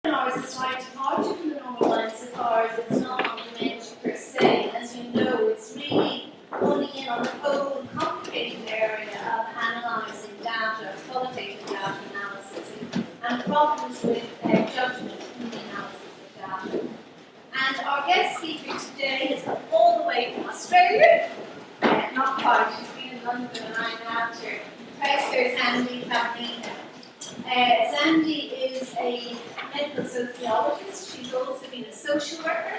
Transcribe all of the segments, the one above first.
Webinar is a slight departure from the normal line so far as it's not on dementia per se. As you know, it's really honing in on the whole and complicated area of analysing data, qualitative data analysis, and problems with judgment in the analysis of data. And our guest speaker today has come all the way from Australia. Not quite, she's been in London and I'm after. Professor Alexandra Clavarino. Sandy is a medical sociologist. She's also been a social worker.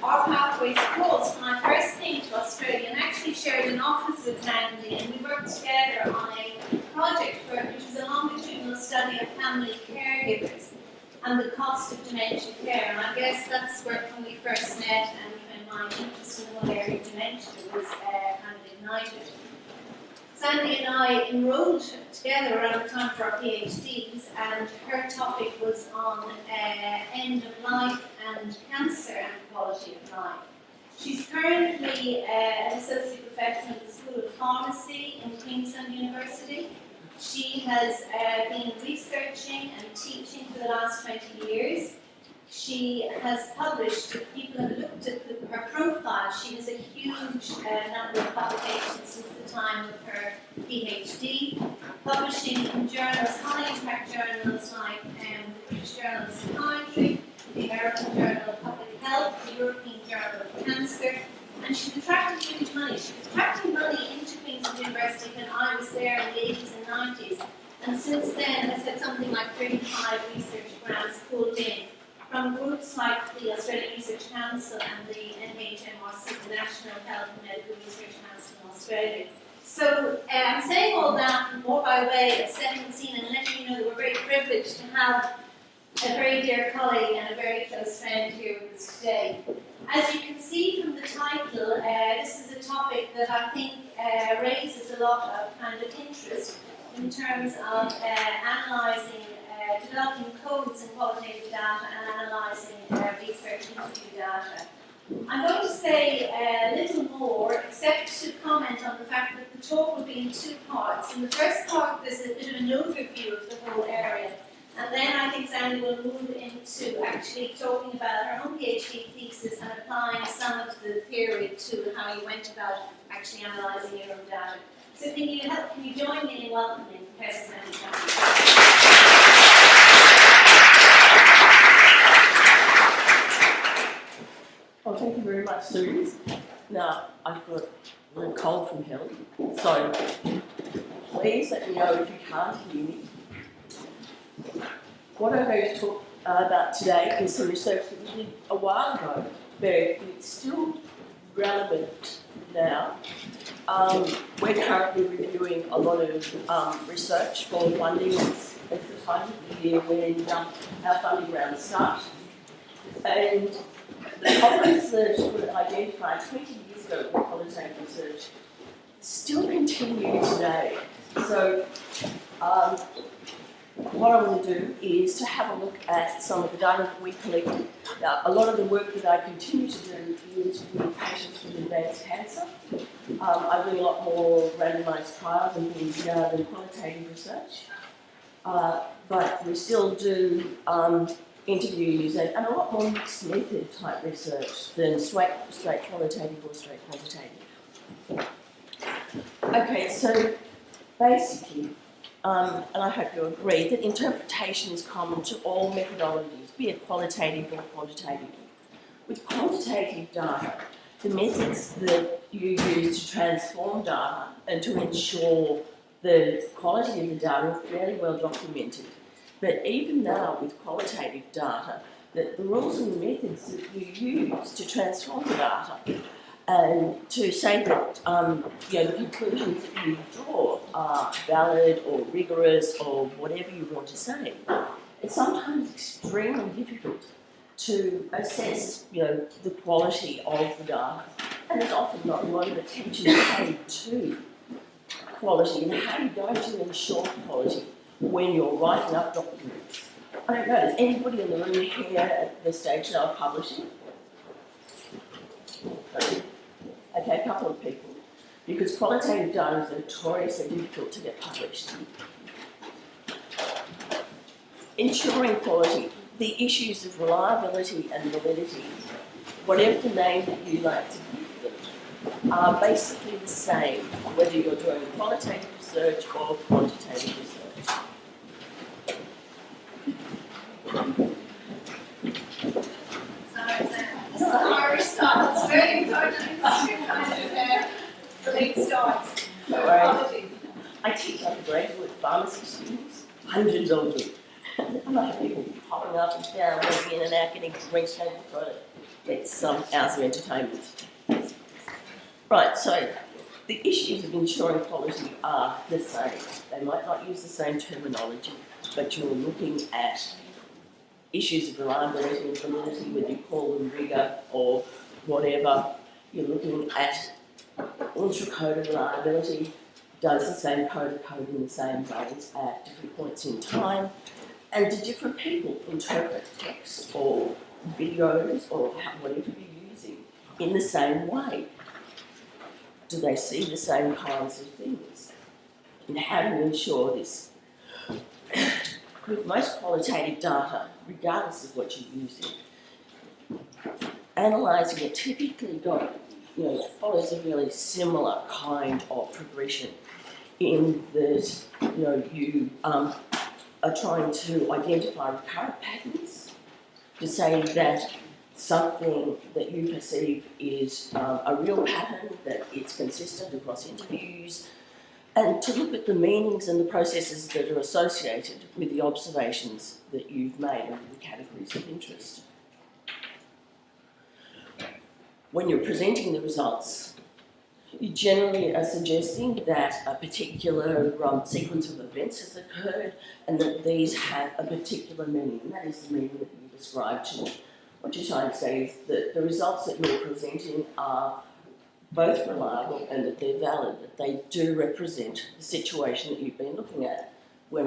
Our pathways crossed when I first came to Australia and actually shared an office with Sandy, and we worked together on a project which was a longitudinal study of family caregivers and the cost of dementia care. And I guess that's where when we first met and my interest in the whole area of dementia was kind of ignited. Sandy and I enrolled together around the time for our PhDs, and her topic was on end of life and cancer and quality of life. She's currently an Associate Professor in the School of Pharmacy in Queensland University. She has been researching and teaching for the last 20 years. She has published, if people have looked at her profile, she has a huge number of publications since the time of her PhD, publishing in journals, high impact journals like the British Journal of Psychiatry, the American Journal of Public Health, the European Journal of Cancer, and she's attracted huge money. She was attracting money into Queensland University when I was there in the 80s and 90s, and since then has had something like 35 research grants pulled in from groups like the Australian Research Council and the NHMRC, the National Health and Medical Research Council in Australia. So I'm saying all that more by way of setting the scene and letting you know that we're very privileged to have a very dear colleague and a very close friend here with us today. As you can see from the title, this is a topic that I think raises a lot of kind of interest in terms of analysing developing codes in qualitative data and analysing research interview data. I'm going to say a little more, except to comment on the fact that the talk will be in two parts. In the first part, there's a bit of an overview of the whole area, and then I think Sandy will move into actually talking about her own PhD thesis and applying some of the theory to how you went about actually analysing your own data. So can you join me in welcoming Professor Sandy Clavarino? Well, thank you very much, Suze. Now, I've got a cold from hell, so please let me know if you can't hear me. What I'm going to talk about today is some research that was did a while ago, but it's still relevant now. We're currently reviewing a lot of research for funding. It's the time of the year when our funding rounds start. And the topics that were identified 20 years ago in qualitative research still continue today. So what I want to do is to have a look at some of the data that we collected. Now, a lot of the work that I continue to do is with patients with advanced cancer. I do a lot more randomised trials and things now than qualitative research. But we still do interviews and a lot more mixed method type research than straight qualitative or straight quantitative. Okay, so basically, and I hope you agree, that interpretation is common to all methodologies, be it qualitative or quantitative. With quantitative data, the methods that you use to transform data and to ensure the quality of the data are fairly well documented. But even now, with qualitative data, the rules and the methods that you use to transform the data and to say that the conclusions that you draw are valid or rigorous or whatever you want to say, it's sometimes extremely difficult to assess the quality of the data. And there's often not a lot of attention paid to quality and how you're going to ensure quality when you're writing up documents. I don't know, is anybody in the room here at the stage now of publishing? Okay, a couple of people. Because qualitative data is notoriously difficult to get published. Ensuring quality. the issues of reliability and validity, whatever the name that you like to give them, are basically the same, whether you're doing qualitative research or quantitative research. It's the Irish style. It's very important. It's kind of the late starts. So apologies. I teach undergraduate pharmacy students, hundreds of them. And I have people popping up and down, working in and out, getting drinks over the throat. It's some hours of entertainment. Right, so the issues of ensuring quality are the same. They might not use the same terminology, but you're looking at issues of reliability and validity, whether you call them rigour or whatever. You're looking at intra-coded reliability, does the same code in the same ways at different points in time, and do different people interpret text or videos or whatever you're using in the same way? Do they see the same kinds of things? And how do you ensure this? With most qualitative data, regardless of what you're using, analysing it typically follows a really similar kind of progression in that you are trying to identify recurrent patterns, to say that something that you perceive is a real pattern, that it's consistent across interviews, and to look at the meanings and the processes that are associated with the observations that you've made under the categories of interest. When you're presenting the results, you generally are suggesting that a particular sequence of events has occurred and that these have a particular meaning, and that is the meaning that you describe to me. What you're trying to say is that the results that you're presenting are both reliable and that they're valid, that they do represent the situation that you've been looking at. With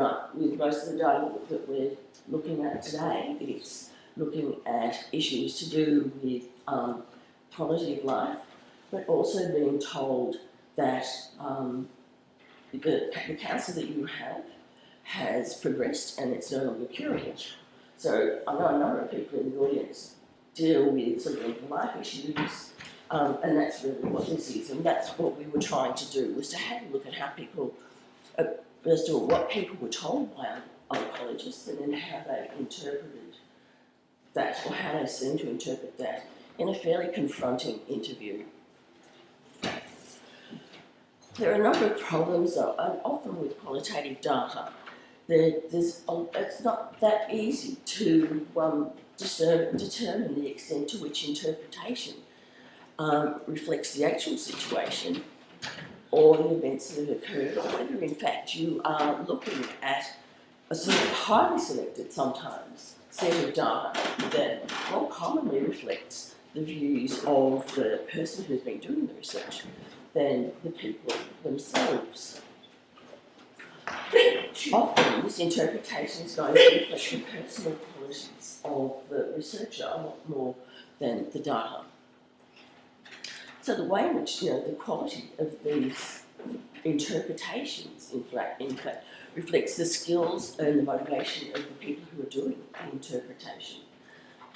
most of the data that we're looking at today, it's looking at issues to do with quality of life, but also being told that the cancer that you have has progressed and it's no longer curable. So I know a number of people in the audience deal with sort of life issues, and that's really what this is, and that's what we were trying to do, was to have a look at how people, first of all, what people were told by oncologists, and then how they interpreted that, or how they seemed to interpret that in a fairly confronting interview. There are a number of problems, though, and often with qualitative data. It's not that easy to determine the extent to which interpretation reflects the actual situation or the events that have occurred, or whether in fact you are looking at a sort of highly selected sometimes set of data that more commonly reflects the views of the person who's been doing the research than the people themselves. Often this interpretation is going to reflect the personal qualities of the researcher a lot more than the data. So the way in which the quality of these interpretations in fact reflects the skills and the motivation of the people who are doing the interpretation.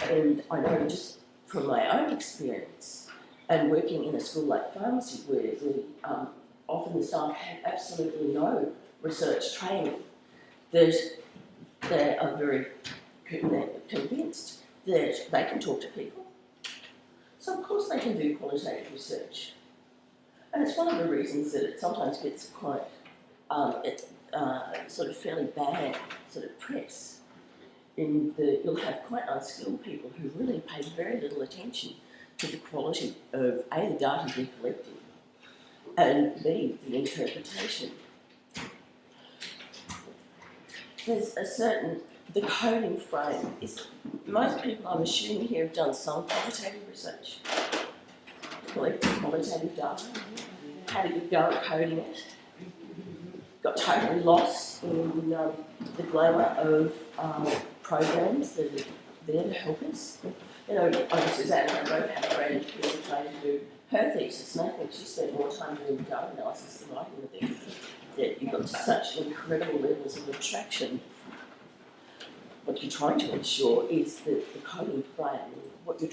And I know just from my own experience and working in a school like pharmacy, where often the staff have absolutely no research training, that they are very convinced that they can talk to people. So of course they can do qualitative research. And it's one of the reasons that it sometimes gets quite sort of fairly bad sort of press, in that you'll have quite unskilled people who really pay very little attention to the quality of A, the data they're collecting, and B, the interpretation. There's the coding frame is, most people I'm assuming here have done some qualitative research, collected qualitative data. How do you go at coding it? Got totally lost in the glamour of programs that are there to help us. I Suzanne and I both have a friend who was trying to do her thesis, and I think she spent more time doing data analysis than writing the thing. That you got such incredible levels of abstraction. what you're trying to ensure is that the coding frame, what you're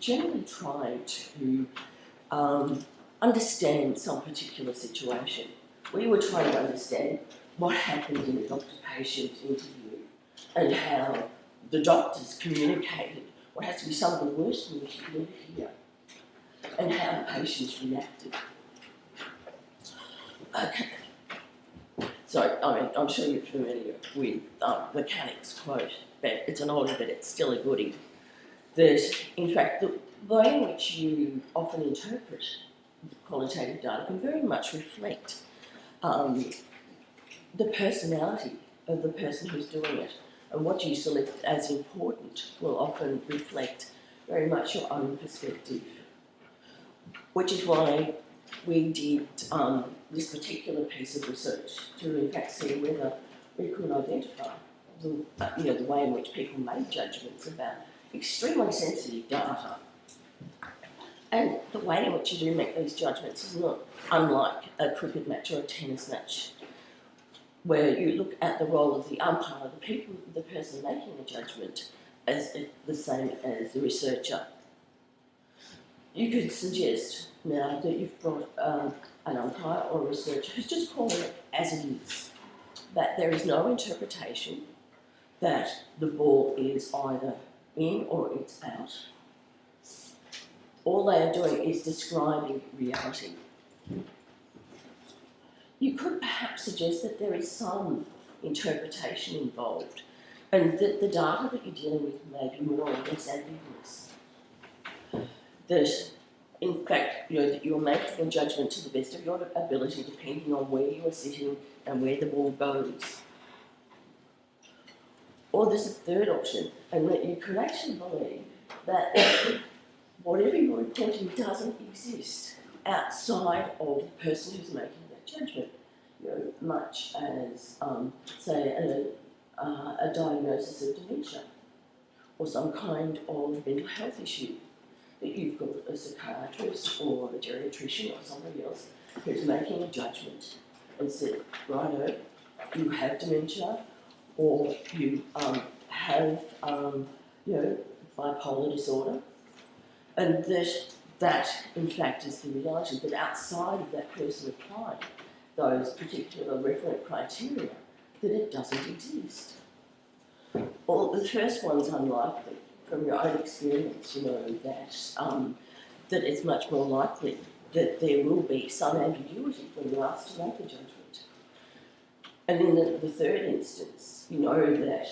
generally trying to understand some particular situation. We were trying to understand what happened in a doctor-patient interview and how the doctors communicated what has to be some of the worst news you can ever hear, and how the patients reacted. Okay. So, I mean, I'm sure you're familiar with Mechanic's quote, but it's an oldie, but it's still a goodie. That, in fact, the way in which you often interpret qualitative data can very much reflect the personality of the person who's doing it. And what you select as important will often reflect very much your own perspective. Which is why we did this particular piece of research to in fact see whether we could identify the way in which people made judgments about extremely sensitive data. And the way in which you do make these judgments is not unlike a cricket match or a tennis match, where you look at the role of the umpire, the person making the judgment, as the same as the researcher. You could suggest now that you've brought an umpire or a researcher who's just calling it as it is, that there is no interpretation, that the ball is either in or it's out. All they are doing is describing reality. You could perhaps suggest that there is some interpretation involved, and that the data that you're dealing with may be more or less ambiguous. That, in fact, that you're making a judgment to the best of your ability depending on where you are sitting and where the ball goes. Or there's a third option, and that you could actually believe that whatever you're reporting doesn't exist outside of the person who's making that judgment. Much as, say, a diagnosis of dementia or some kind of mental health issue, that you've got a psychiatrist or a geriatrician or somebody else who's making a judgment and said, righto, you have dementia or you have, bipolar disorder, and that in fact is the reality, but outside of that person applying those particular referent criteria, that it doesn't exist. Well, the first one's unlikely. From your own experience, you know that it's much more likely that there will be some ambiguity when you're asked to make a judgment. And in the third instance, you know that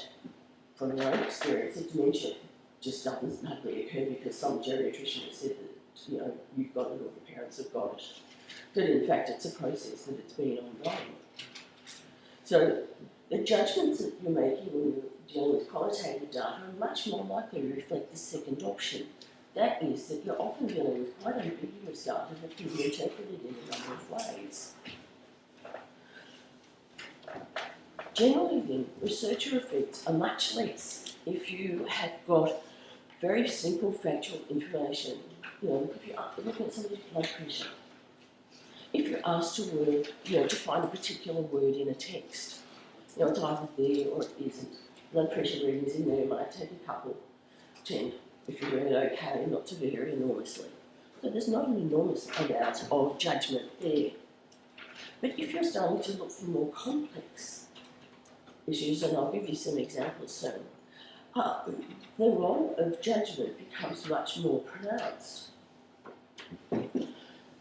from your own experience that dementia just doesn't suddenly occur because some geriatrician has said that you've got it or your parents have got it. That in fact it's a process that it's been ongoing. So the judgments that you're making when you're dealing with qualitative data are much more likely to reflect the second option. That is that you're often dealing with quite ambiguous data that can be interpreted in a number of ways. Generally then, researcher effects are much less if you have got very simple factual information. If you're looking at somebody's blood pressure, if you're asked to find a particular word in a text, it's either there or it isn't. Blood pressure readings in there might take a couple, 10, if you're doing okay, not to vary enormously. So there's not an enormous amount of judgment there. But if you're starting to look for more complex issues, and I'll give you some examples soon, the role of judgment becomes much more pronounced.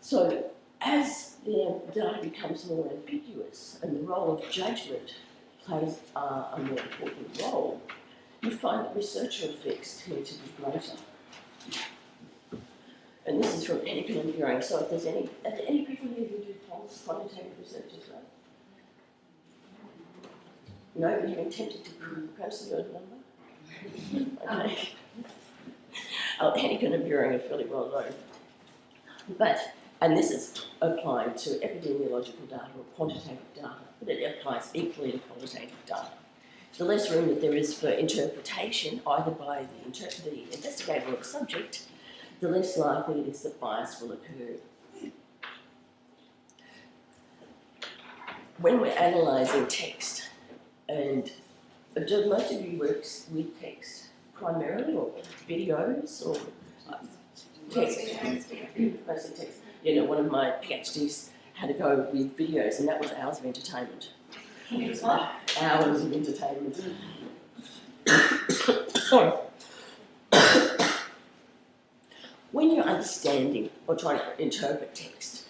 So as the data becomes more ambiguous and the role of judgment plays a more important role, you find that researcher effects tend to be greater. And this is from Henneken and Buring. So if there's are there any people here who do quantitative research as well? No, but you've been tempted to post the word number? Okay. Henneken and Buring are fairly well known. And this is applying to epidemiological data or quantitative data, but it applies equally to qualitative data. The less room that there is for interpretation, either by the investigator or the subject, the less likely it is that bias will occur. When we're analysing text and Do most of you work with text primarily, or videos, or text? Mostly text. You know, one of my PhDs had to go with videos, and that was hours of entertainment. Hours of entertainment. Sorry. When you're understanding or trying to interpret text,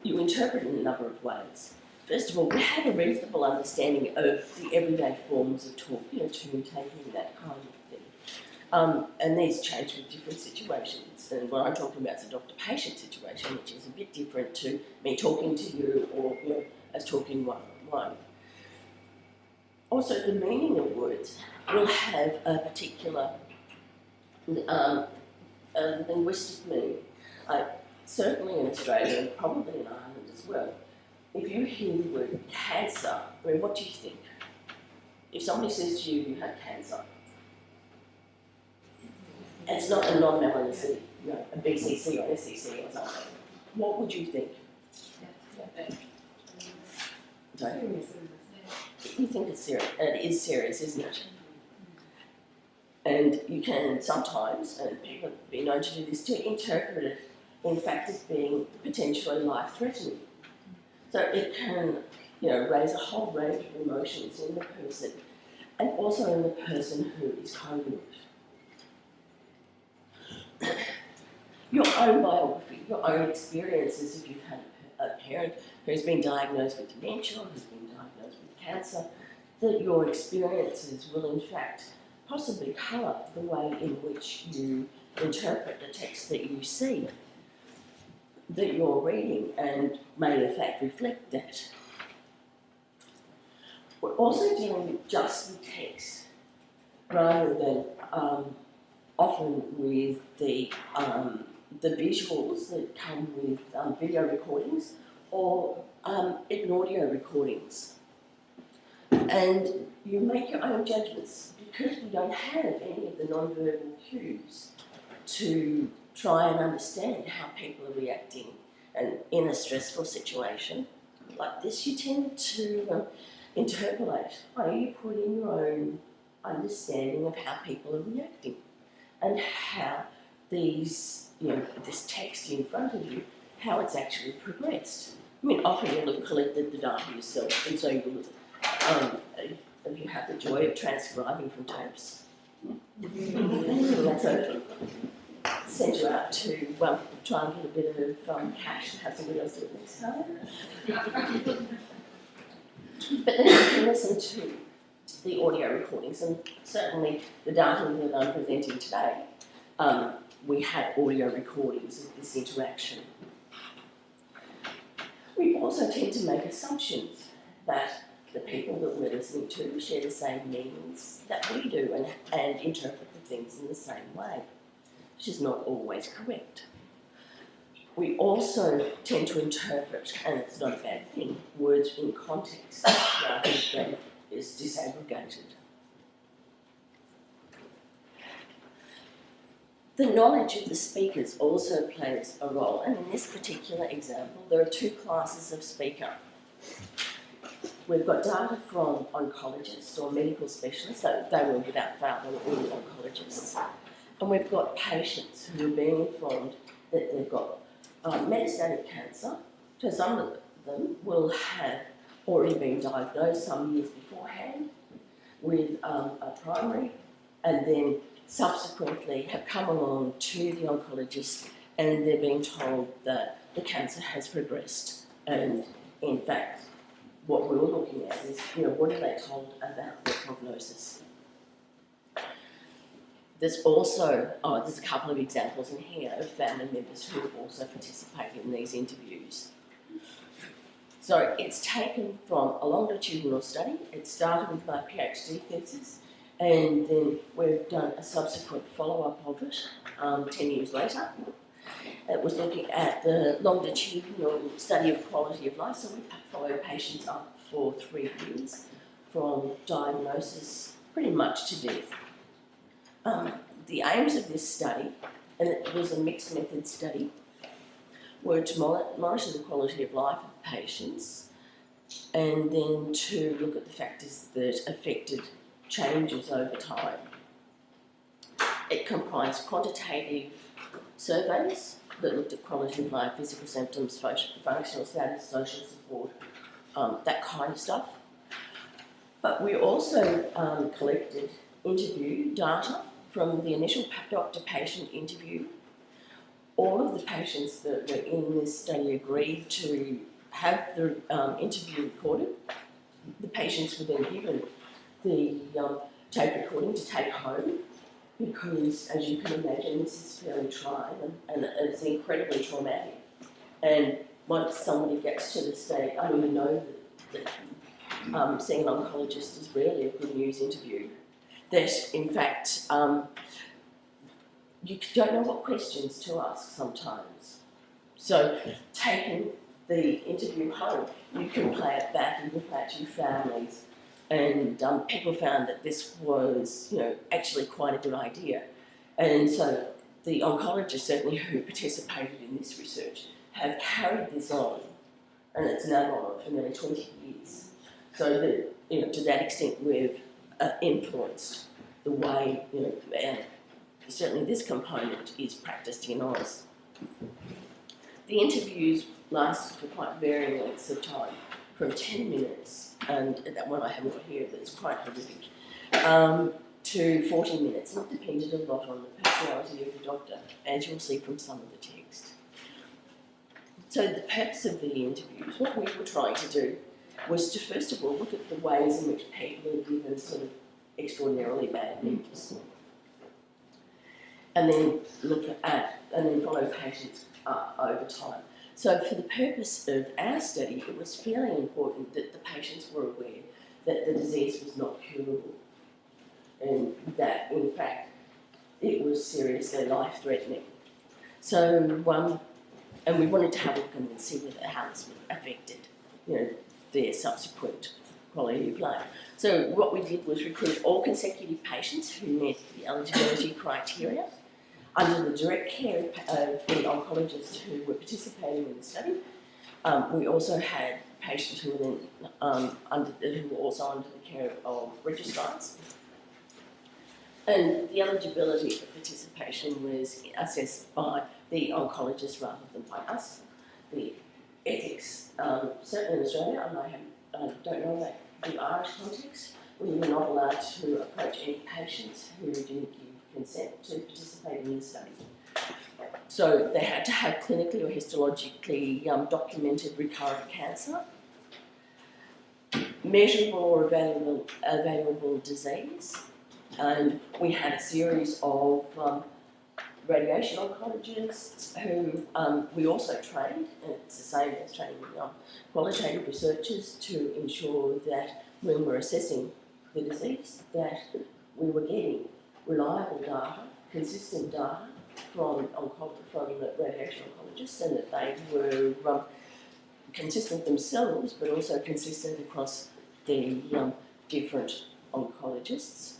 you interpret it in a number of ways. First of all, we have a reasonable understanding of the everyday forms of talk, you know, tune taking, that kind of thing. And these change with different situations. And what I'm talking about is a doctor-patient situation, which is a bit different to me talking to you or, you know, as talking one-on-one. Also, the meaning of words will have a particular linguistic meaning. Certainly in Australia and probably in Ireland as well. If you hear the word cancer, I mean, what do you think? If somebody says to you, you have cancer, and it's not a non-malignancy, you know, a BCC or SCC or something, what would you think? Sorry? You think it's serious, and it is serious, isn't it? And you can sometimes, and people have been known to do this, to interpret it, in fact, as being potentially life-threatening. So it can, you know, raise a whole range of emotions in the person, and also in the person who is coding it. Your own biography, your own experiences, if you've had a parent who's been diagnosed with dementia, who's been diagnosed with cancer, that your experiences will in fact possibly colour the way in which you interpret the text that you see, that you're reading, and may in fact reflect that. We're also dealing with just the text rather than often with the visuals that come with video recordings or even audio recordings. And you make your own judgments because we don't have any of the non-verbal cues to try and understand how people are reacting. And in a stressful situation like this, you tend to interpolate. You put in your own understanding of how people are reacting and how these, you know, this text in front of you, how it's actually progressed. I mean, often you'll have collected the data yourself, and so you'll have you had the joy of transcribing from tapes? That's okay. Send you out to try and get a bit of cash and have somebody else do it next time. But then you can listen to the audio recordings, and certainly the data that I'm presenting today, we had audio recordings of this interaction. We also tend to make assumptions that the people that we're listening to share the same meanings that we do and interpret the things in the same way, which is not always correct. We also tend to interpret, and it's not a bad thing, words in context rather than is disaggregated. The knowledge of the speakers also plays a role, and in this particular example, there are two classes of speaker. We've got data from oncologists or medical specialists, so they were without fail, they were all oncologists. And we've got patients who are being informed that they've got metastatic cancer, so some of them will have already been diagnosed some years beforehand with a primary, and then subsequently have come along to the oncologist and they're being told that the cancer has progressed. And in fact, what we're looking at is, you know, what are they told about their prognosis? There's also, there's a couple of examples in here of family members who also participate in these interviews. So it's taken from a longitudinal study. It started with my PhD thesis, and then we've done a subsequent follow-up of it 10 years later. It was looking at the longitudinal study of quality of life, so we followed patients up for 3 years from diagnosis pretty much to death. The aims of this study, and it was a mixed method study, were to monitor the quality of life of patients and then to look at the factors that affected changes over time. It comprised quantitative surveys that looked at quality of life, physical symptoms, functional status, social support, that kind of stuff. But we also collected interview data from the initial doctor-patient interview. All of the patients that were in this study agreed to have the interview recorded. The patients were then given the tape recording to take home, because, as you can imagine, this is fairly trying and it's incredibly traumatic. And once somebody gets to the state, I mean, we know that seeing an oncologist is rarely a good news interview. That, in fact, you don't know what questions to ask sometimes. So, taking the interview home, you can play it back, you can play it to your families. And people found that this was, actually quite a good idea. And so the oncologists, certainly who participated in this research, have carried this on, and it's now gone on for nearly 20 years. So that, to that extent, we've influenced the way, and certainly this component is practiced in Oz. The interviews lasted for quite varying lengths of time, from 10 minutes, and that one I haven't got here, but it's quite horrific, to 40 minutes, and it depended a lot on the personality of the doctor, as you'll see from some of the text. So the purpose of the interviews, what we were trying to do, was to first of all look at the ways in which people are given sort of extraordinarily bad news, and then follow patients over time. So for the purpose of our study, it was fairly important that the patients were aware that the disease was not curable, and that, in fact, it was seriously life-threatening. So, and we wanted to have a look and see how this affected, their subsequent quality of life. So what we did was recruit all consecutive patients who met the eligibility criteria under the direct care of the oncologists who were participating in the study. We also had patients who were then who were also under the care of registrars. And the eligibility for participation was assessed by the oncologist rather than by us. The ethics, certainly in Australia, and I don't know about the Irish context, we were not allowed to approach any patients who didn't give consent to participate in the study. So they had to have clinically or histologically documented recurrent cancer, measurable or evaluable disease, and we had a series of radiation oncologists who we also trained, and it's the same as training qualitative researchers, to ensure that when we're assessing the disease, that we were getting reliable data, consistent data from the radiation oncologists, and that they were consistent themselves, but also consistent across the different oncologists.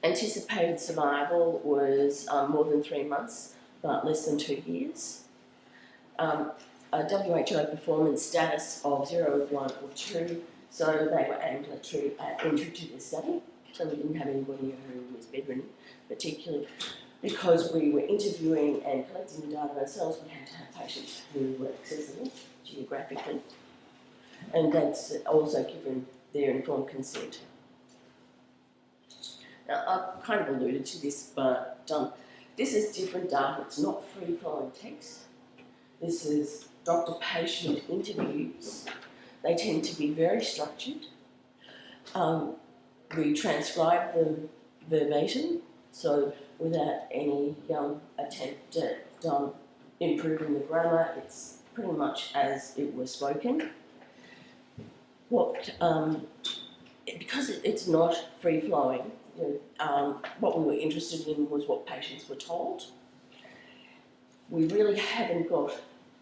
Anticipated survival was more than 3 months, but less than 2 years. A WHO performance status of 0, 1 or 2, so they were ambulatory at entry to the study. So we didn't have anybody who was bedridden, particularly because we were interviewing and collecting the data ourselves. We had to have patients who were accessible geographically, and that's also given their informed consent. Now, I've kind of alluded to this, but this is different data. It's not free-flowing text. This is doctor-patient interviews. They tend to be very structured. We transcribe them verbatim, so without any attempt at improving the grammar. It's pretty much as it was spoken. Because it's not free-flowing, what we were interested in was what patients were told. We really haven't got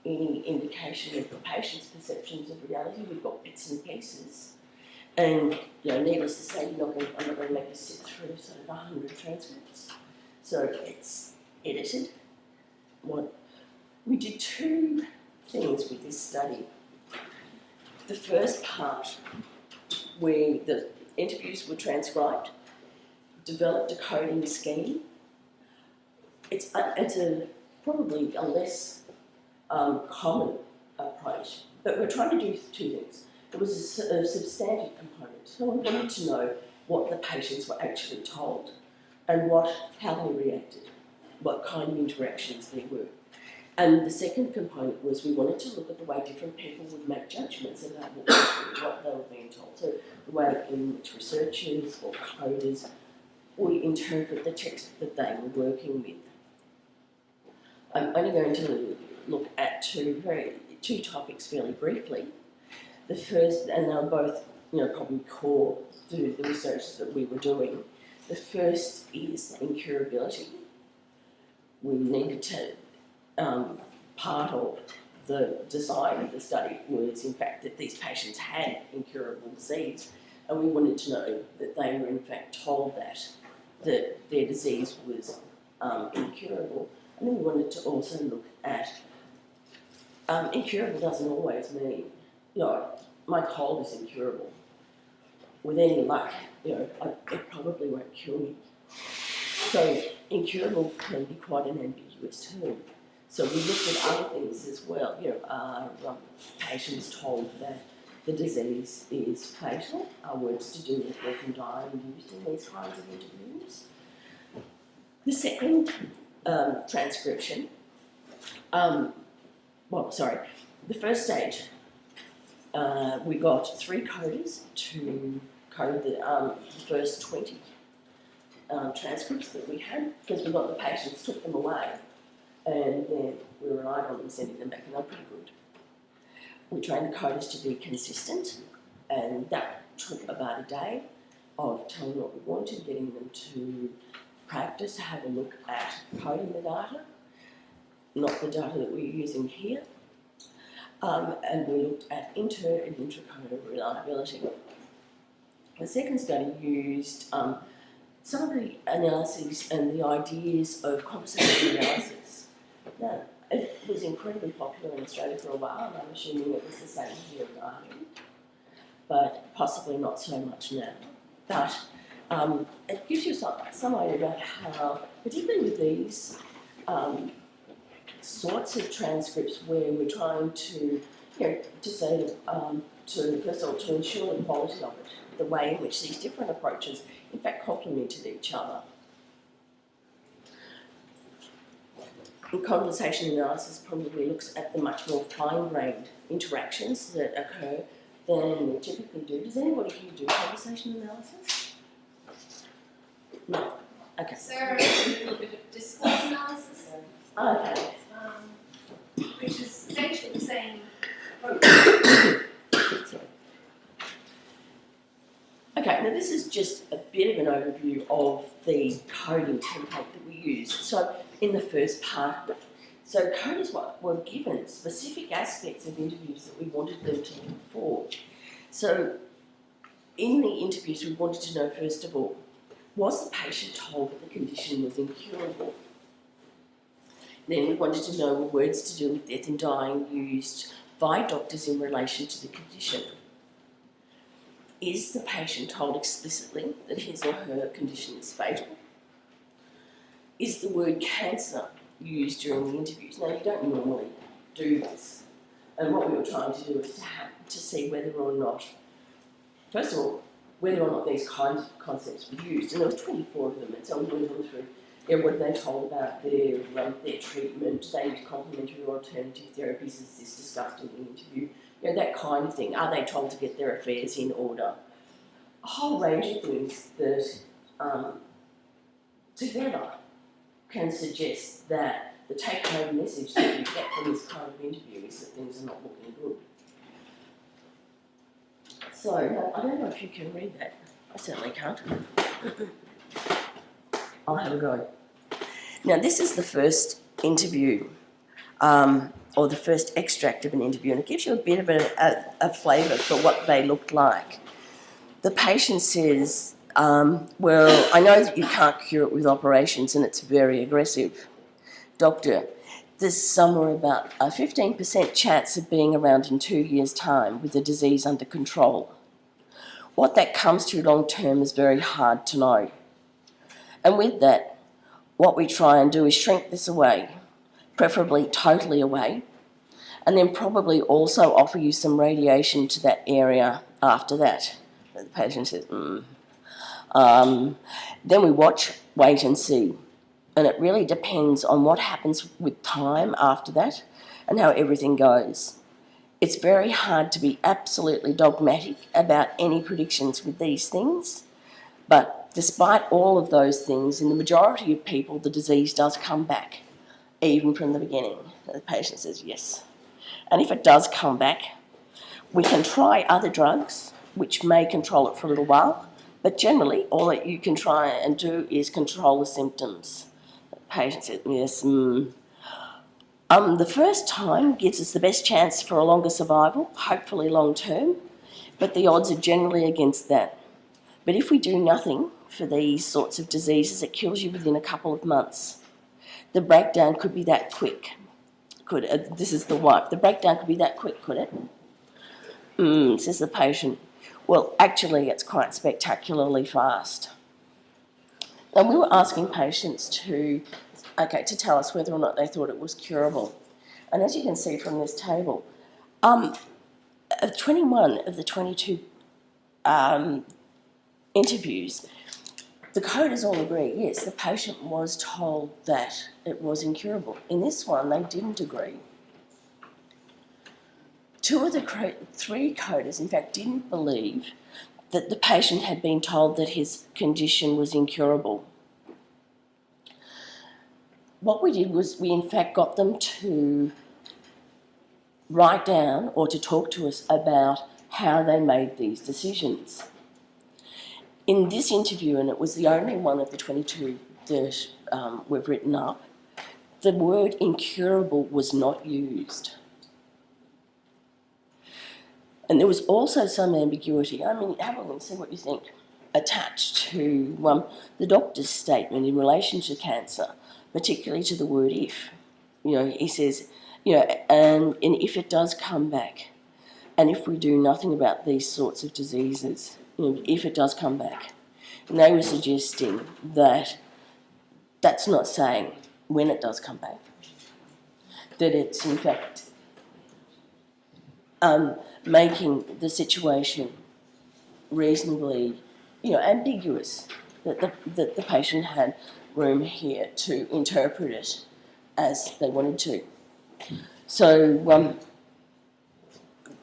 any indication of the patient's perceptions of reality. We've got bits and pieces. And needless to say, I'm not going to make us sit through sort of 100 transcripts. So it's edited. We did 2 things with this study. The first part, where interviews were transcribed, developed a coding scheme. It's probably a less common approach, but we're trying to do two things. It was a substantive component, so we wanted to know what the patients were actually told and how they reacted, what kind of interactions there were. And the second component was we wanted to look at the way different people would make judgments about what they were being told. So the way in which researchers or coders would interpret the text that they were working with. I'm only going to look at two topics fairly briefly. The first, and they're both probably core to the research that we were doing. The first is incurability. We needed to, part of the design of the study was in fact that these patients had incurable disease, and we wanted to know that they were in fact told that their disease was incurable. And then we wanted to also look at, incurable doesn't always mean, my cold is incurable. With any luck, it probably won't kill me. So incurable can be quite an ambiguous term. So we looked at other things as well. Are patients told that the disease is fatal? Are words to do with death and dying used in these kinds of interviews? The second, transcription. The first stage, we got 3 coders to code the first 20 transcripts that we had, because we got the patients, took them away, and then we relied on them sending them back, and they're pretty good. We trained the coders to be consistent, and that took about a day of telling what we wanted, getting them to practice, have a look at coding the data, not the data that we're using here, and we looked at inter and intracoder reliability. The second study used some of the analyses and the ideas of conversational analysis. Now, it was incredibly popular in Australia for a while, and I'm assuming it was the same here in Ireland, but possibly not so much now. But it gives you some idea about how, particularly with these sorts of transcripts where we're trying to, to say, first of all, to ensure the quality of it, the way in which these different approaches, in fact, complemented each other. And conversation analysis probably looks at the much more fine-grained interactions that occur than we typically do. Does anybody here do conversation analysis? No. Okay. Sarah, a little bit of discourse analysis. Okay. Which is essentially the same approach. Okay, now this is just a bit of an overview of the coding template that we use. So in the first part of it, so coders were given specific aspects of interviews that we wanted them to look for. So in the interviews we wanted to know, first of all, was the patient told that the condition was incurable? Then we wanted to know were words to do with death and dying used by doctors in relation to the condition. Is the patient told explicitly that his or her condition is fatal? Is the word cancer used during the interviews? Now, you don't normally do this. And what we were trying to do is to see whether or not, first of all, whether or not these kinds of concepts were used. And there was 24 of them, and so we went on through, what they told about their treatment, do they use complementary or alternative therapies, is this discussed in the interview? That kind of thing. Are they told to get their affairs in order? A whole range of things that together can suggest that the take-home message that you get from this kind of interview is that things are not looking good. So, I don't know if you can read that. I certainly can't. I'll have a go. Now, this is the first interview, or the first extract of an interview, and it gives you a bit of a flavour for what they looked like. The patient says, well, I know that you can't cure it with operations and it's very aggressive. Doctor, there's somewhere about a 15% chance of being around in 2 years' time with the disease under control. What that comes to long term is very hard to know. And with that, what we try and do is shrink this away, preferably totally away, and then probably also offer you some radiation to that area after that. The patient says, Then we watch, wait and see. And it really depends on what happens with time after that and how everything goes. It's very hard to be absolutely dogmatic about any predictions with these things, but despite all of those things, in the majority of people, the disease does come back, even from the beginning. The patient says yes. And if it does come back, we can try other drugs, which may control it for a little while, but generally all that you can try and do is control the symptoms. The patient says yes. The first time gives us the best chance for a longer survival, hopefully long term, but the odds are generally against that. But if we do nothing for these sorts of diseases, it kills you within a couple of months. The breakdown could be that quick. This is the wife. The breakdown could be that quick, could it? Says the patient. Well, actually, it's quite spectacularly fast. And we were asking patients to tell us whether or not they thought it was curable. And as you can see from this table, 21 of the 22 interviews, the coders all agree, yes, the patient was told that it was incurable. In this one, they didn't agree. 2 of the 3 coders, in fact, didn't believe that the patient had been told that his condition was incurable. What we did was we, in fact, got them to write down or to talk to us about how they made these decisions. In this interview, and it was the only one of the 22 that we've written up, the word incurable was not used. And there was also some ambiguity. I mean, have a look and see what you think, attached to the doctor's statement in relation to cancer, particularly to the word if. He says, and if it does come back, and if we do nothing about these sorts of diseases, if it does come back. And they were suggesting that that's not saying when it does come back, that it's in fact making the situation reasonably, ambiguous, that the patient had room here to interpret it as they wanted to. So,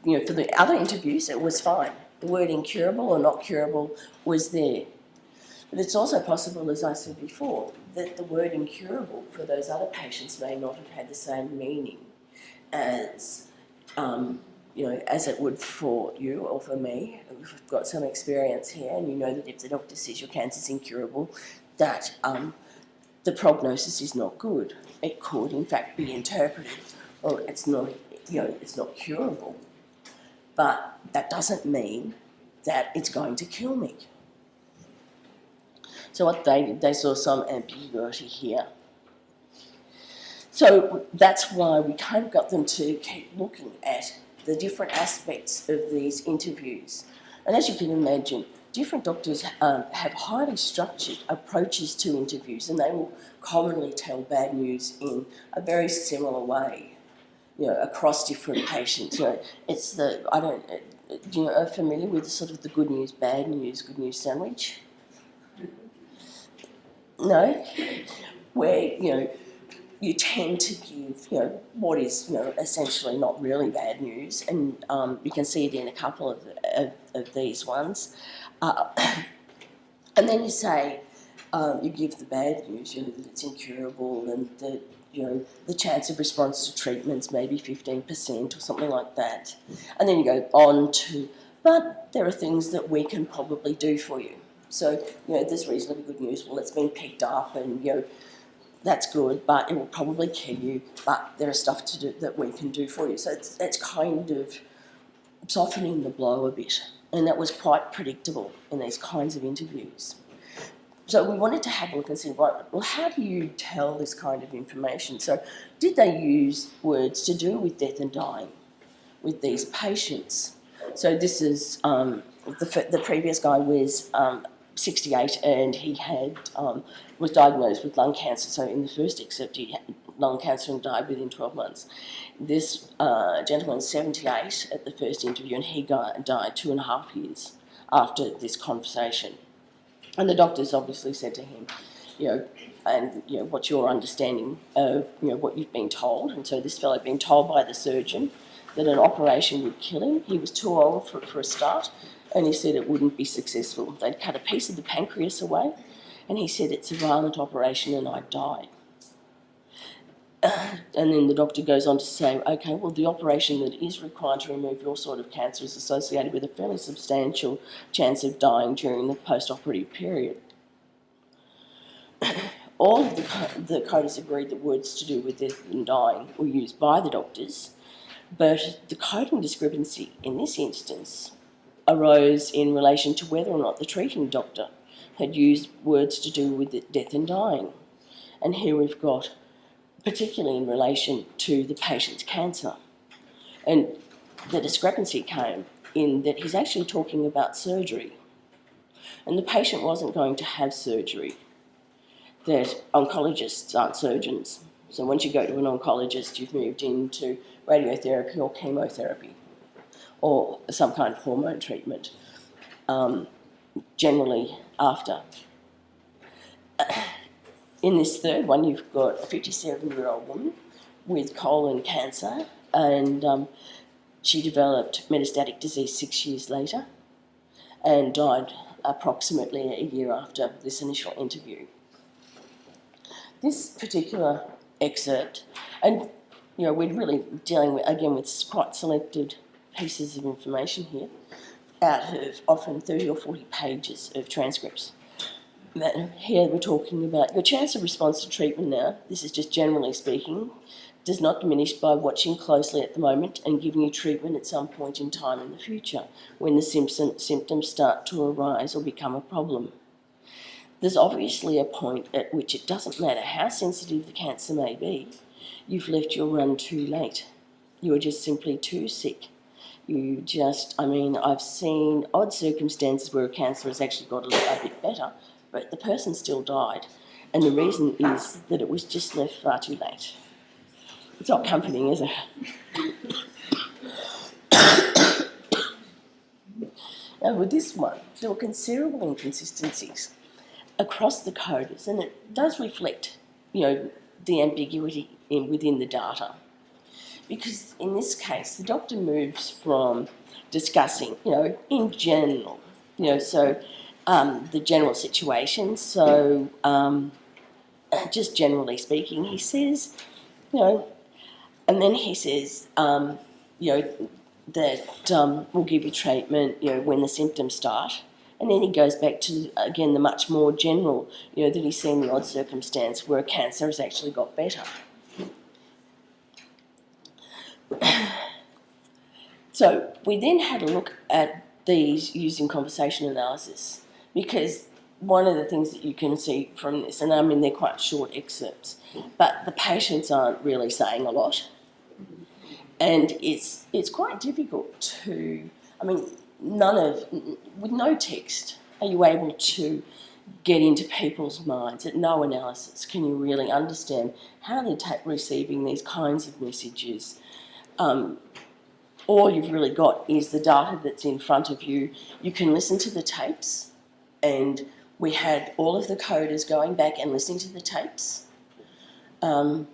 for the other interviews, it was fine. The word incurable or not curable was there. But it's also possible, as I said before, that the word incurable for those other patients may not have had the same meaning as, as it would for you or for me. We've got some experience here, and you know that if the doctor says your cancer's incurable, that the prognosis is not good. It could, in fact, be interpreted, or it's not, it's not curable. But that doesn't mean that it's going to kill me. So what they did, they saw some ambiguity here. So that's why we kind of got them to keep looking at the different aspects of these interviews. And as you can imagine, different doctors have highly structured approaches to interviews, and they will commonly tell bad news in a very similar way, across different patients. It's are familiar with sort of the good news sandwich? No? Where, you tend to give, what is, essentially not really bad news, and you can see it in a couple of these ones. And then you say, you give the bad news, that it's incurable and that, the chance of response to treatment's maybe 15% or something like that. And then you go on to, but there are things that we can probably do for you. So, there's reasonably good news. Well, it's been picked up and, that's good, but it will probably kill you, but there is stuff to do that we can do for you. So it's kind of softening the blow a bit, and that was quite predictable in these kinds of interviews. So we wanted to have a look and see, well, how do you tell this kind of information? So did they use words to do with death and dying with these patients? So this is the previous guy was 68 and he had was diagnosed with lung cancer. So in the first excerpt, he had lung cancer and died within 12 months. This gentleman's 78 at the first interview, and he died 2.5 years after this conversation. And the doctors obviously said to him, what's your understanding of, what you've been told? And so this fellow had been told by the surgeon that an operation would kill him. He was too old for a start, and he said it wouldn't be successful. They'd cut a piece of the pancreas away, and he said it's a violent operation and I'd die. And then the doctor goes on to say, okay, well, the operation that is required to remove your sort of cancer is associated with a fairly substantial chance of dying during the post-operative period. All of the coders agreed that words to do with death and dying were used by the doctors, but the coding discrepancy in this instance arose in relation to whether or not the treating doctor had used words to do with death and dying. And here we've got, particularly in relation to the patient's cancer. And the discrepancy came in that he's actually talking about surgery. And the patient wasn't going to have surgery. That oncologists aren't surgeons. So once you go to an oncologist, you've moved into radiotherapy or chemotherapy or some kind of hormone treatment, generally after. In this third one, you've got a 57-year-old woman with colon cancer, and she developed metastatic disease 6 years later and died approximately a year after this initial interview. This particular excerpt, and we're really dealing with, again, with quite selected pieces of information here out of often 30 or 40 pages of transcripts. Here we're talking about your chance of response to treatment now, this is just generally speaking, does not diminish by watching closely at the moment and giving you treatment at some point in time in the future when the symptoms start to arise or become a problem. There's obviously a point at which it doesn't matter how sensitive the cancer may be, you've left your run too late. You are just simply too sick. I've seen odd circumstances where a cancer has actually got a bit better, but the person still died. And the reason is that it was just left far too late. It's not comforting, is it? Now with this one, there were considerable inconsistencies across the coders, and it does reflect, the ambiguity within the data. Because in this case, the doctor moves from discussing, in general, the general situation. So, just generally speaking, he says, and then he says, that we'll give you treatment, when the symptoms start. And then he goes back to, again, the much more general, that he's seen the odd circumstance where a cancer has actually got better. So we then had a look at these using conversation analysis, because one of the things that you can see from this, and they're quite short excerpts, but the patients aren't really saying a lot. And it's quite difficult to, with no text, are you able to get into people's minds at no analysis? Can you really understand how they're receiving these kinds of messages? All you've really got is the data that's in front of you. You can listen to the tapes, and we had all of the coders going back and listening to the tapes so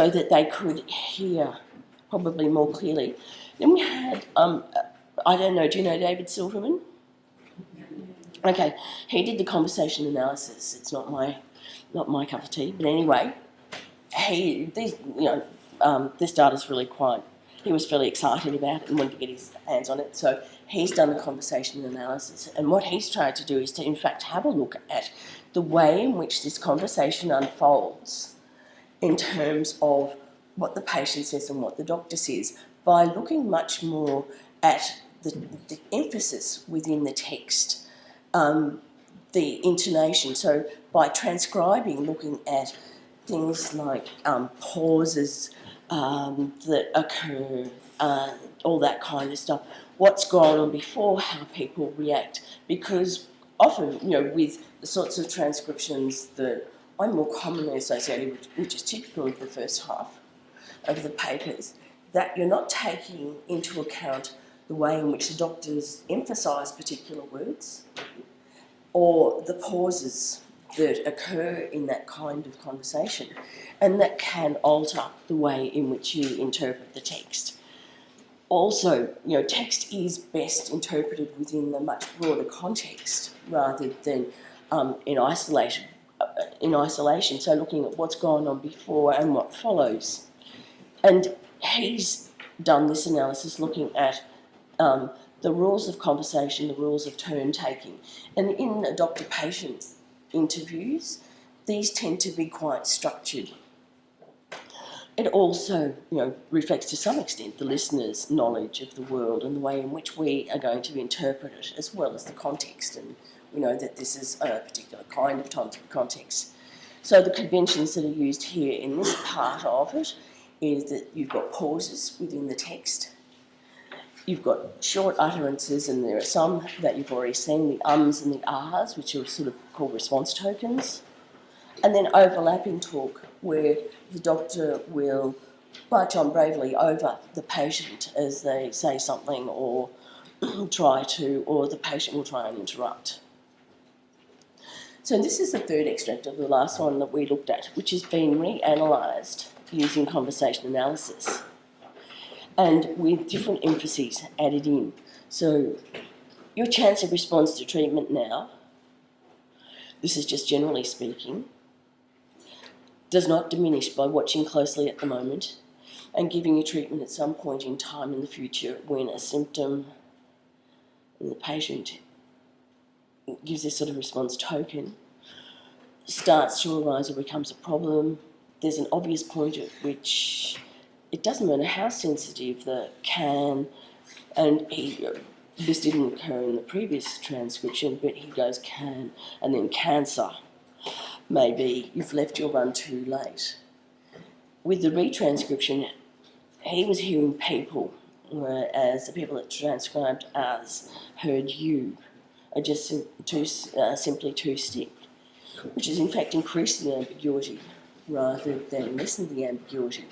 that they could hear probably more clearly. Then we had, I don't know, do you know David Silverman? Okay, he did the conversation analysis. It's not my cup of tea, but anyway, this data's really quite. He was fairly excited about it and wanted to get his hands on it. So he's done the conversation analysis. And what he's tried to do is to, in fact, have a look at the way in which this conversation unfolds in terms of what the patient says and what the doctor says, by looking much more at the emphasis within the text, the intonation. So by transcribing, looking at things like pauses that occur, all that kind of stuff. What's gone on before, how people react, because often, with the sorts of transcriptions that I'm more commonly associated with, which is typical of the first half of the papers, that you're not taking into account the way in which the doctors emphasise particular words or the pauses that occur in that kind of conversation, and that can alter the way in which you interpret the text. Also, text is best interpreted within a much broader context rather than in isolation. So looking at what's gone on before and what follows. And he's done this analysis looking at the rules of conversation, the rules of turn-taking. And in doctor-patient interviews, these tend to be quite structured. It also, reflects to some extent the listener's knowledge of the world and the way in which we are going to interpret it, as well as the context. And we know that this is a particular kind of context. So the conventions that are used here in this part of it is that you've got pauses within the text. You've got short utterances, and there are some that you've already seen, the ums and the ahs, which are sort of called response tokens. And then overlapping talk, where the doctor will march on bravely over the patient as they say something or the patient will try and interrupt. So this is the third extract of the last one that we looked at, which has been reanalysed using conversation analysis and with different emphases added in. So your chance of response to treatment now, this is just generally speaking, does not diminish by watching closely at the moment and giving you treatment at some point in time in the future when a symptom and the patient gives this sort of response token, starts to arise or becomes a problem. There's an obvious point at which it doesn't matter how sensitive the can, and this didn't occur in the previous transcription, but he goes can and then cancer. Maybe you've left your run too late. With the retranscription, he was hearing people, whereas the people that transcribed as heard you are just simply too stick, which is in fact increasing the ambiguity rather than lessening the ambiguity.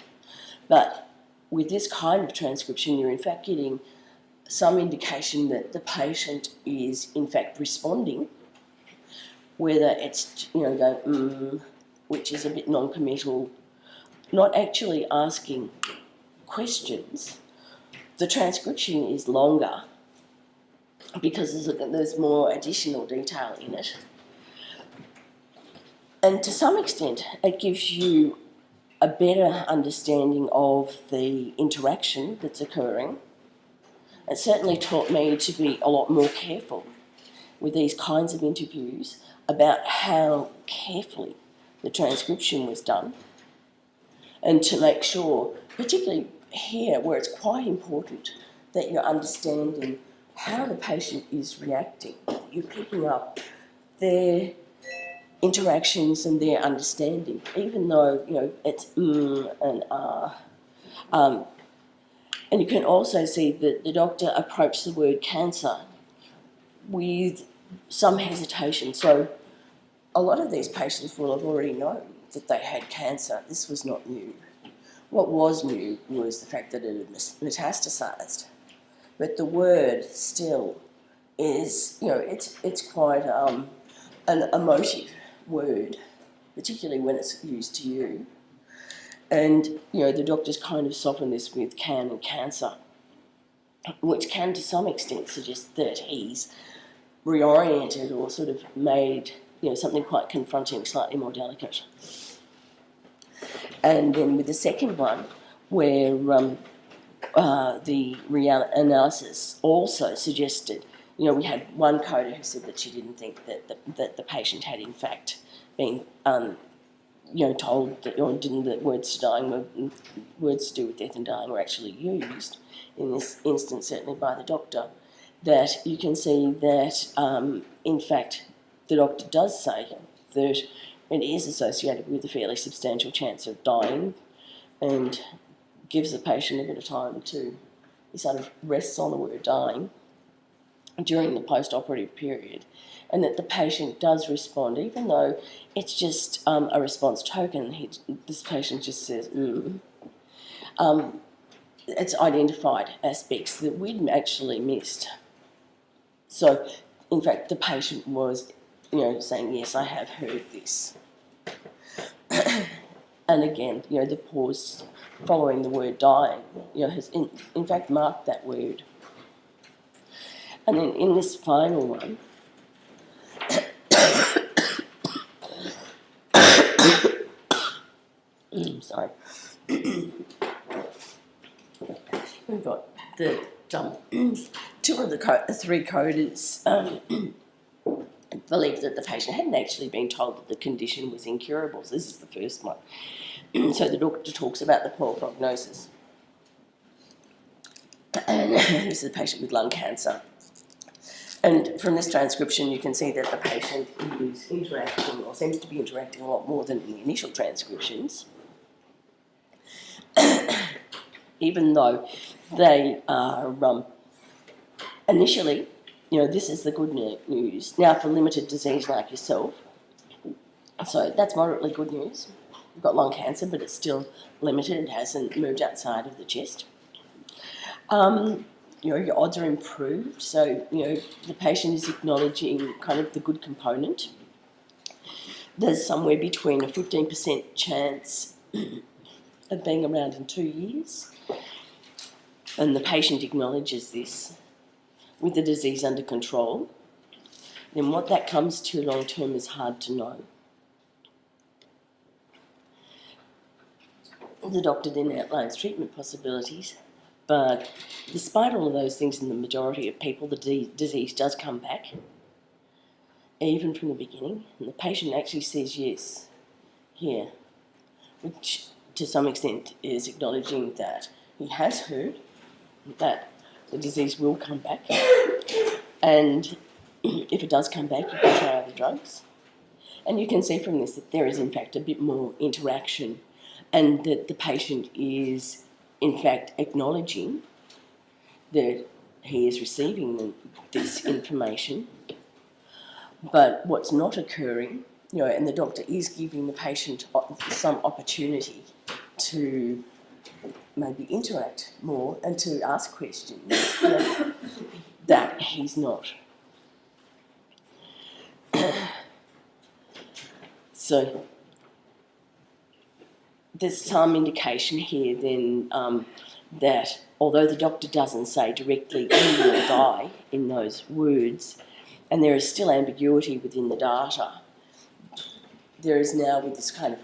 But with this kind of transcription, you're in fact getting some indication that the patient is in fact responding, whether it's going which is a bit non-committal, not actually asking questions. The transcription is longer because there's more additional detail in it. And to some extent, it gives you a better understanding of the interaction that's occurring. It certainly taught me to be a lot more careful with these kinds of interviews about how carefully the transcription was done, and to make sure, particularly here where it's quite important, that you're understanding how the patient is reacting. You're picking up their interactions and their understanding, even though it's and ah. And you can also see that the doctor approached the word cancer with some hesitation. So a lot of these patients will have already known that they had cancer. This was not new. What was new was the fact that it had metastasised. But the word still is, it's quite an emotive word, particularly when it's used to you. And, the doctors kind of soften this with can and cancer, which can to some extent suggest that he's reoriented or sort of made, something quite confronting slightly more delicate. And then with the second one, where the analysis also suggested, we had one coder who said that she didn't think that the patient had in fact been told that, or didn't, that words to do with death and dying were actually used in this instance, certainly by the doctor, that you can see that, in fact, the doctor does say that it is associated with a fairly substantial chance of dying and gives the patient a bit of time to he sort of rests on the word dying during the post-operative period, and that the patient does respond, even though it's just a response token. This patient just says, it's identified aspects that we'd actually missed. So, in fact, the patient was, saying, yes, I have heard this. And again, the pause following the word dying, has in fact marked that word. And then in this final one, sorry, we've got the two of the three coders believed that the patient hadn't actually been told that the condition was incurable. So this is the first one. So the doctor talks about the poor prognosis. And this is a patient with lung cancer. And from this transcription, you can see that the patient is interacting, or seems to be interacting a lot more than in the initial transcriptions, even though they are initially, this is the good news. Now, for limited disease like yourself, so that's moderately good news. You've got lung cancer, but it's still limited. It hasn't moved outside of the chest. Your odds are improved, so, the patient is acknowledging kind of the good component. There's somewhere between a 15% chance of being around in 2 years, and the patient acknowledges this with the disease under control. Then what that comes to long term is hard to know. The doctor then outlines treatment possibilities, but despite all of those things, in the majority of people, the disease does come back, even from the beginning, and the patient actually says yes here, which to some extent is acknowledging that he has heard that the disease will come back, and if it does come back, you can try other drugs. And you can see from this that there is in fact a bit more interaction, and that the patient is in fact acknowledging that he is receiving this information. But what's not occurring, and the doctor is giving the patient some opportunity to maybe interact more and to ask questions, that he's not. So there's some indication here then that although the doctor doesn't say directly "you will die" in those words, and there is still ambiguity within the data, there is now, with this kind of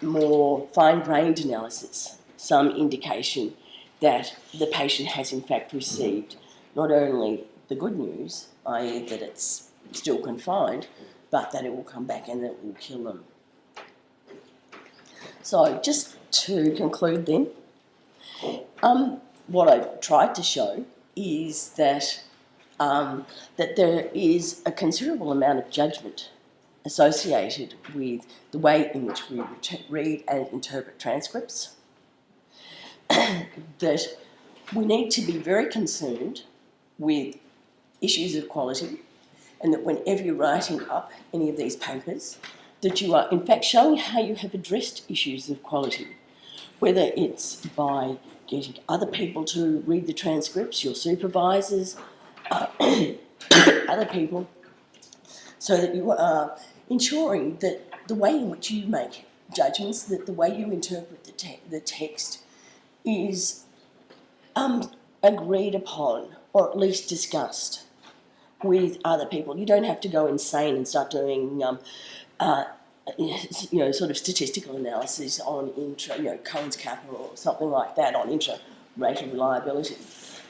more fine-grained analysis, some indication that the patient has in fact received not only the good news, i.e. that it's still confined, but that it will come back and that it will kill them. So just to conclude then, what I tried to show is that that there is a considerable amount of judgment associated with the way in which we read and interpret transcripts, that we need to be very concerned with issues of quality, and that whenever you're writing up any of these papers, that you are in fact showing how you have addressed issues of quality, whether it's by getting other people to read the transcripts, your supervisors, other people, so that you are ensuring that the way in which you make judgments, that the way you interpret the text is agreed upon, or at least discussed with other people. You don't have to go insane and start doing sort of statistical analysis on Cohen's kappa or something like that on intra-rate of reliability.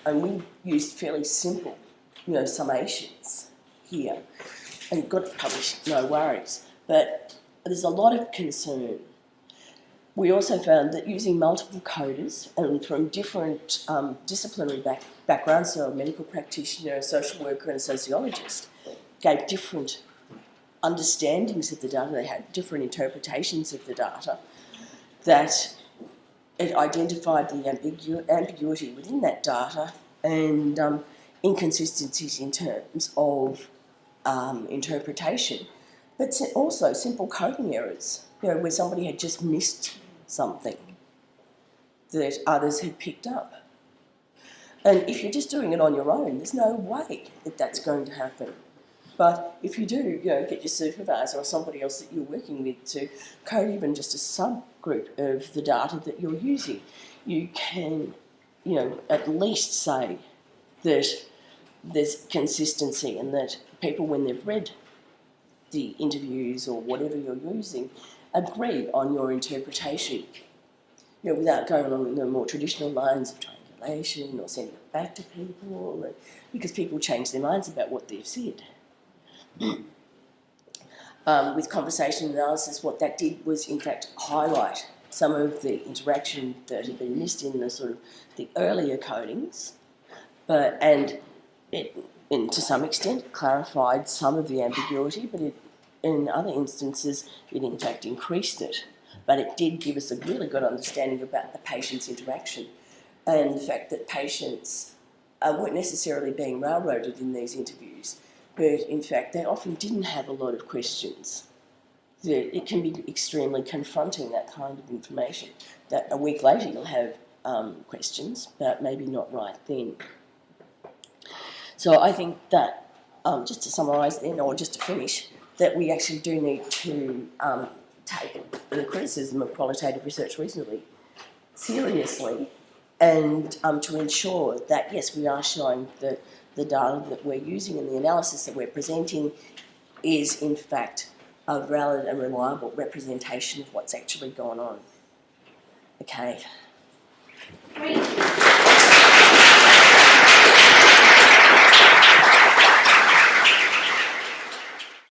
And we used fairly simple, summations here, and you've got to publish, no worries. But there's a lot of concern. We also found that using multiple coders and from different disciplinary backgrounds, so a medical practitioner, a social worker and a sociologist, gave different understandings of the data. They had different interpretations of the data, that it identified the ambiguity within that data and inconsistencies in terms of interpretation, but also simple coding errors, where somebody had just missed something that others had picked up. And if you're just doing it on your own, there's no way that that's going to happen. But if you do, get your supervisor or somebody else that you're working with to code even just a subgroup of the data that you're using, you can, at least say that there's consistency and that people, when they've read the interviews or whatever you're using, agree on your interpretation, without going along the more traditional lines of triangulation or sending it back to people, because people change their minds about what they've said. With conversation analysis, what that did was, in fact, highlight some of the interaction that had been missed in the earlier codings, and to some extent clarified some of the ambiguity, but in other instances it in fact increased it. But it did give us a really good understanding about the patient's interaction and the fact that patients weren't necessarily being railroaded in these interviews, but in fact they often didn't have a lot of questions. It can be extremely confronting, that kind of information, that a week later you'll have questions, but maybe not right then. So I think that, just to summarise then, or just to finish, that we actually do need to take the criticism of qualitative research reasonably seriously, and to ensure that, yes, we are showing that the data that we're using and the analysis that we're presenting is in fact a valid and reliable representation of what's actually gone on. Okay. Great.